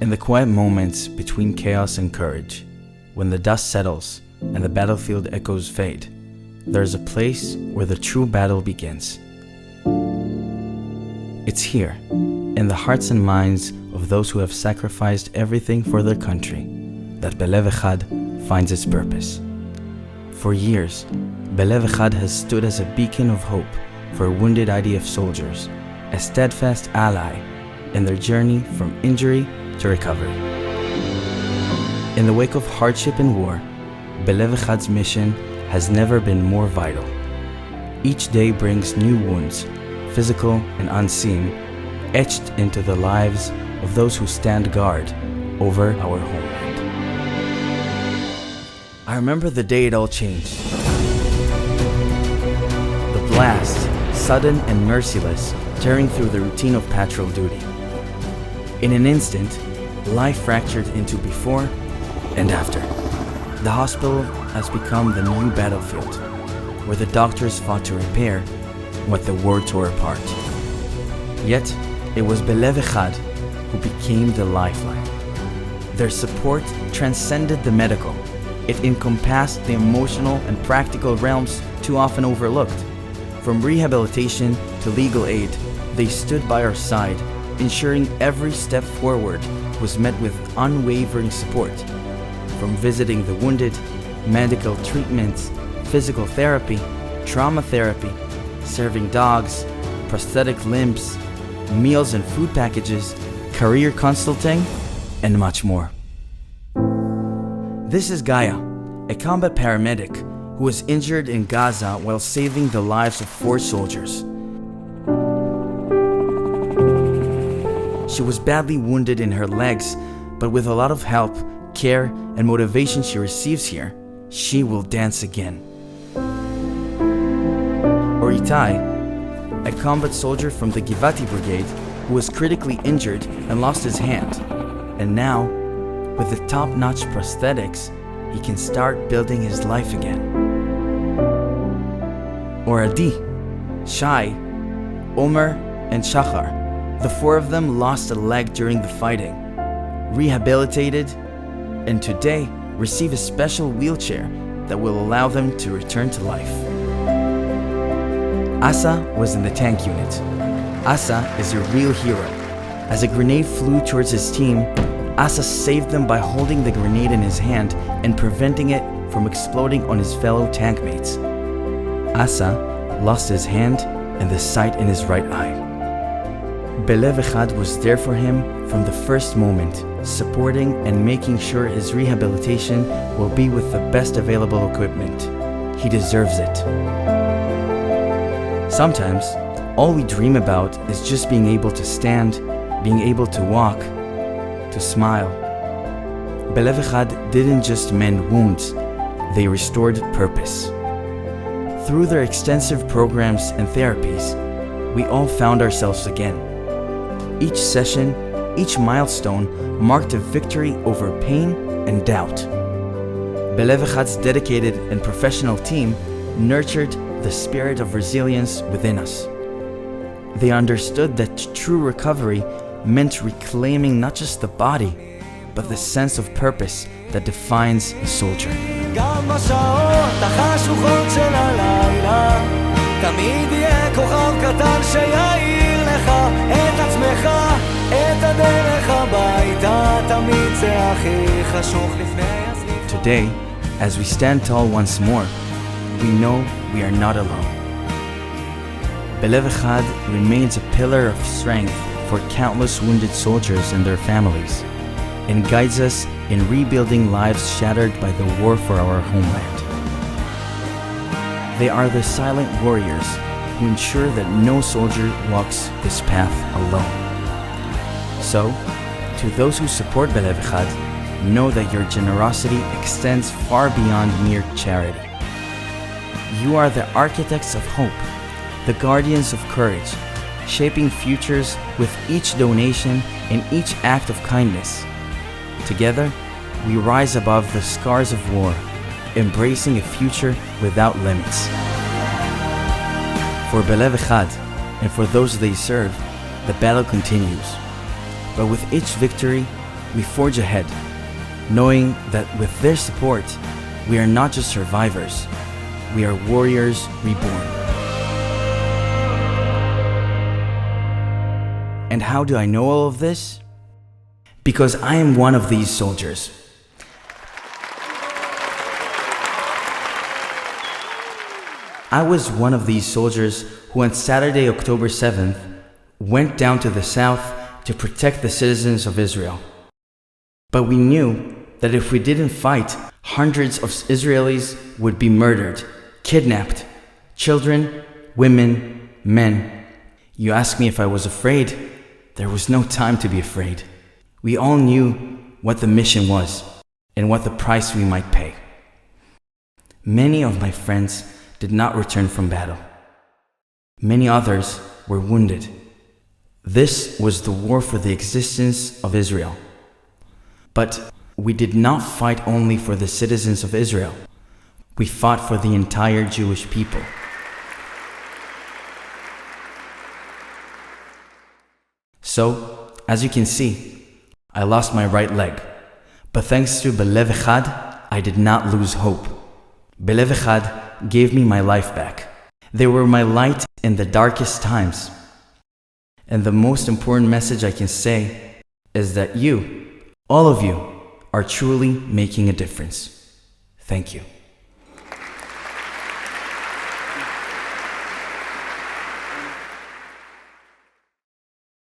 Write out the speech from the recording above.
In the quiet moments between chaos and courage, when the dust settles and the battlefield echoes fade, there is a place where the true battle begins. It's here, in the hearts and minds of those who have sacrificed everything for their country, that Belev Echad finds its purpose. For years, Belev Echad has stood as a beacon of hope for wounded IDF soldiers, a steadfast ally in their journey from injury to recovery. In the wake of hardship and war, Belev Echad's mission has never been more vital. Each day brings new wounds, physical and unseen, etched into the lives of those who stand guard over our homeland. I remember the day it all changed. The blast, sudden and merciless, tearing through the routine of patrol duty. In an instant, life fractured into before and after. The hospital has become the new battlefield, where the doctors fought to repair what the war tore apart. Yet, it was Belev Echad who became the lifeline. Their support transcended the medical. It encompassed the emotional and practical realms too often overlooked. From rehabilitation to legal aid, they stood by our side, ensuring every step forward was met with unwavering support. From visiting the wounded, medical treatments, physical therapy, trauma therapy, serving dogs, prosthetic limbs, meals and food packages, career consulting, and much more. This is Gaia, a combat paramedic who was injured in Gaza while saving the lives of 4 soldiers. She was badly wounded in her legs, but with a lot of help, care, and motivation she receives here, she will dance again. Or Itai, a combat soldier from the Givati Brigade who was critically injured and lost his hand, and now, with the top-notch prosthetics, he can start building his life again. Or Adi, Shai, Omer, and Shachar. The 4 of them lost a leg during the fighting, rehabilitated, and today receive a special wheelchair that will allow them to return to life. Asa was in the tank unit. Asa is a real hero. As a grenade flew towards his team, Asa saved them by holding the grenade in his hand and preventing it from exploding on his fellow tank mates. Asa lost his hand and the sight in his right eye. Belev Echad was there for him from the first moment, supporting and making sure his rehabilitation will be with the best available equipment. He deserves it. Sometimes, all we dream about is just being able to stand, being able to walk, to smile. Belev Echad didn't just mend wounds, they restored purpose. Through their extensive programs and therapies, we all found ourselves again. Each session, each milestone marked a victory over pain and doubt. Belev Echad's dedicated and professional team nurtured the spirit of resilience within us. They understood that true recovery meant reclaiming not just the body, but the sense of purpose that defines a soldier. גם בשעות החשוכות של הלילה תמיד יהיה כוכב קטן שיעיר לך את עצמך, את הדרך הביתה, תמיד זה הכי חשוך לפני הזריחה. Today, as we stand tall once more, we know we are not alone. Belev Echad remains a pillar of strength for countless wounded soldiers and their families, and guides us in rebuilding lives shattered by the war for our homeland. They are the silent warriors who ensure that no soldier walks this path alone. So, to those who support Belev Echad, know that your generosity extends far beyond mere charity. You are the architects of hope, the guardians of courage, shaping futures with each donation and each act of kindness. Together, we rise above the scars of war, embracing a future without limits. For Belev Echad, and for those they serve, the battle continues. But with each victory, we forge ahead, knowing that with their support, we are not just survivors, we are warriors reborn. And how do I know all of this? Because I am one of these soldiers. I was one of these soldiers who on Saturday, October 7th, went down to the south to protect the citizens of Israel. But we knew that if we didn't fight, hundreds of Israelis would be murdered, kidnapped, children, women, men. You ask me if I was afraid. There was no time to be afraid. We all knew what the mission was and what the price we might pay. Many of my friends did not return from battle. Many others were wounded. This was the war for the existence of Israel. But we did not fight only for the citizens of Israel. We fought for the entire Jewish people. So, as you can see, I lost my right leg. But thanks to Belev Echad, I did not lose hope. Belev Echad gave me my life back. They were my light in the darkest times. And the most important message I can say is that you, all of you, are truly making a difference. Thank you.